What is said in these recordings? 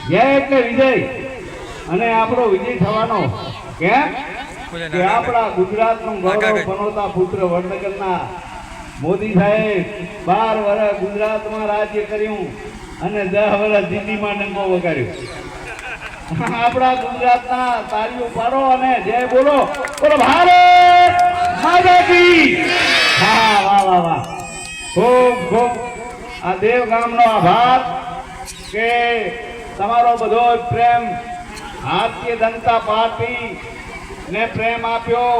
જય એટલે વિજય, અને આપણો વિજય થવાનો. કેમ કે આપણા ગુજરાતનું ગૌરવ બનોતા પુત્ર વડનગરના મોદી સાહેબ 12 વર્ષ ગુજરાતમાં રાજ્ય કર્યું અને 10 વર્ષ દિલ્હીમાં ડંકો વગાડ્યો. આપણા ગુજરાતના તાળીઓ પાડો અને જય બોલો. બોલો ભારત માતા કી. હા, વાહ વાહ વાહ. ખૂબ ખૂબ આ દેવ ગામનો આભાર કે તમારો બધો પ્રેમ ભારતીય જનતા પાર્ટી ને પ્રેમ આપ્યો,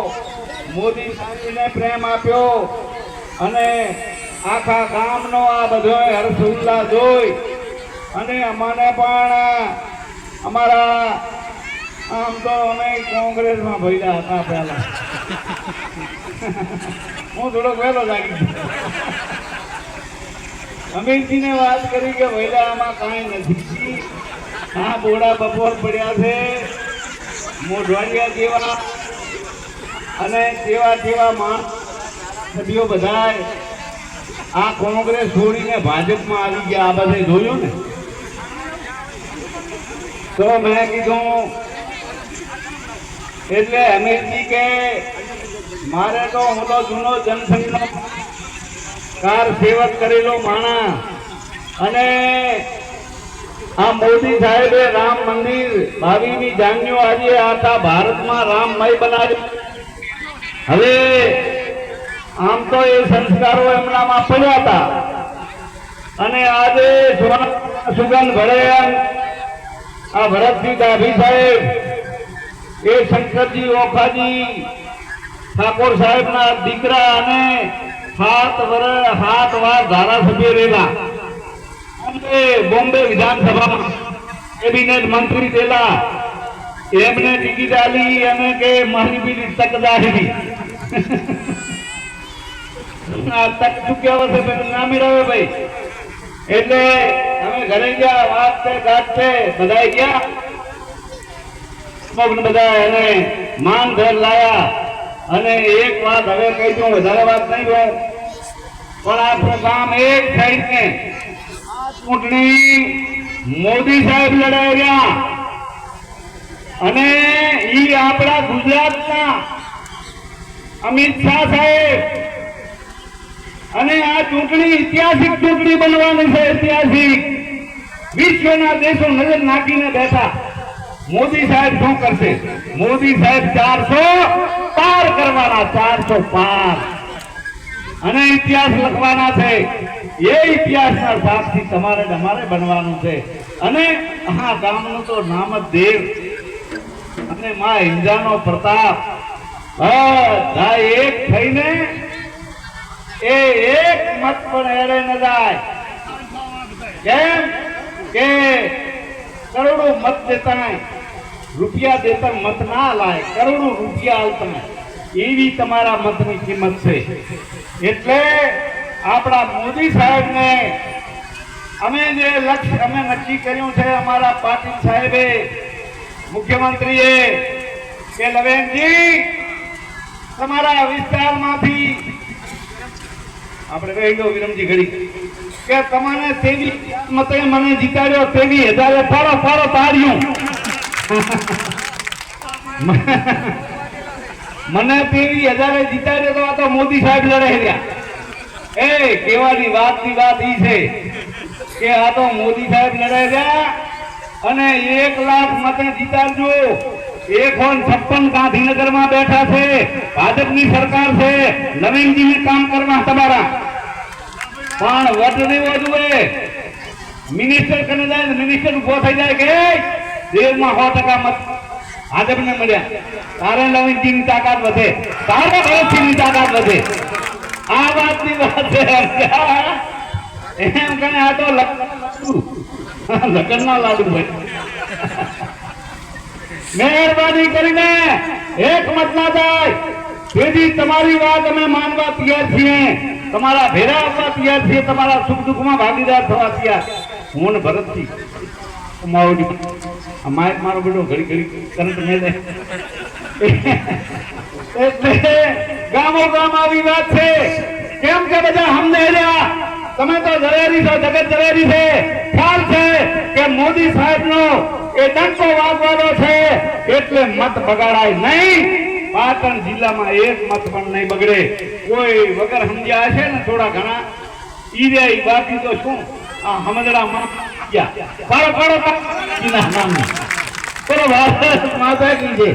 મોદી સાહેબને પ્રેમ આપ્યો, અને આખા ગામનો આ બધો હર્ષ ઉલ્લાસ જોઈ અને અમને પણ અમારા આમ તો અમે કોંગ્રેસમાં ભર્યા હતા પહેલા. હું થોડોક વહેલો લાગી. અમીરજીને વાત કરી કે ભૈલા આમાં કાંઈ નથી. હા, બોડા બપોર પડ્યા છે, મોઢવાડિયા જેવા અને જેવા માણસ સભ્યો બધાય આ કોંગ્રેસ છોડીને ભાજપમાં આવી ગયા. આ બધે જોયું ને, તો મેં કીધું એટલે અમીરજી કે મારે તો હું તો જૂનો જનસંઘનો કાર સેવક કરેલો માણા, અને આ મોદી સાહેબે રામ મંદિર 22મી જાન્યુઆરીએ આખા ભારતમાં રામમય બનાવ્યું. હવે આમ તો એ સંસ્કારો એમનામાં પડ્યા હતા, અને આજે સુગંધ ભળે આ ભરતજી ડાભી સાહેબ, એ શંકરજી ઓખાજી ઠાકોર સાહેબના દીકરા અને 7 વાર ધારાસભ્ય રહેલા, બોમ્બે વિધાનસભામાં કેબિનેટ મંત્રી થયેલા, એમને ટિકિટ આલી અને કે મારી બી તક જાહેરી તક ચૂક્યા વર્ષે ના મેળવે ભાઈ. એટલે અમે ઘરે ગયા, વાત છે ગાત છે, બધા ગયા બધા એને માન ઘર લાયા. અને એક વાત હવે કહી દઉં, વધારે વાત નહીં હોય, પણ આપણું કામ એક થઈને ચૂંટણી મોદી સાહેબ લડાવ્યા, અને ઈ આપણા ગુજરાતના અમિત શાહ સાહેબ, અને આ ચૂંટણી ઐતિહાસિક ચૂંટણી બનવાની છે. ઐતિહાસિક વિશ્વના દેશો નજર નાખીને બેઠા. મોદી સાહેબ શું કરશે? મોદી સાહેબ 400 પાર કરવાના, 400 પાર, અને ઇતિહાસ લખવાના છે. એ ઇતિહાસના સાક્ષી તમારે અમારે બનવાનું છે. અને આ ગામનું તો નામ જ દેવ, અને માં હિંજાનો પ્રતાપ, બધા એક થઈને એ એક મત પણ એળે ન જાય. કેમ કે કરોડો મત દેતા, રૂપિયા દેતા મત ના લાય, કરોડો રૂપિયા આલતા, એવી તમારા મતની કિંમત છે. એટલે આપણા મોદી સાહેબને અમે જે લક્ષ્ય અમે નક્કી કર્યું છે, અમારા પાટીલ સાહેબે, મુખ્યમંત્રીએ, કે લવેનજી તમારા વિસ્તારમાંથી આપણે કહી દો વિરમજી ઘડી કે તમને તેવી મતે મને જીતાડ્યો, 23,000 ફાળો તાળ્યું. મને 23,000 જીતાડ્યો તો આ તો મોદી સાહેબ લડાઈ રહ્યા. એ કહેવાની વાતની વાત ઈ છે કે આ તો મોદી સાહેબ લડાઈ રહ્યા, અને 1 લાખ મતે જીતાડજો. 156 ગાંધીનગરમાં બેઠા છે, ભાજપની સરકાર છે, નવીનજીને કામ કરવા તમારા, પણ વટ દેવો જોઈએ. મિનિસ્ટર કને જાય, મિનિસ્ટર ઉભો થઈ જાય કે દેવમાં 100% મત ભાજપને મળ્યા, તારે નવીનજીની તાકાત વધે, તારે ભરતસિંહની તાકાત વધે. આ વાતની વાત છે. એમ કહે આ તો લગ્નના લાડુ ભાઈ. મહેરબાની કરીને એક મત ના જાય. તેથી તમારી વાત અમે માનવા તૈયાર છીએ, તમારા ભેરા આવવા તૈયાર છીએ, તમારા સુખ દુઃખમાં ભાગીદાર થવા તૈયાર. હું ને ભરતજી માઇક મારો બેટો ઘડી કરંટ મેળે. એટલે ગામો ગામ આવી વાત છે. કેમ કે બધા અમને રહ્યા, તમે તો ઝવેરી છો, જગત ઝવેરી છે, ખ્યાલ છે કે મોદી સાહેબનો એ ડંકો વાગવાનો છે એટલે મત બગાડાય નહીં. પાટણ જિલ્લામાં એક મત પણ નહીં બગડે. કોઈ વગર સમજ્યા હશે ને થોડા ઘણા ઈ બાકી તો શું આ હમદડા માં ગયા પાડો પાડો ના નામ બોલો ભારત માતા કી છે.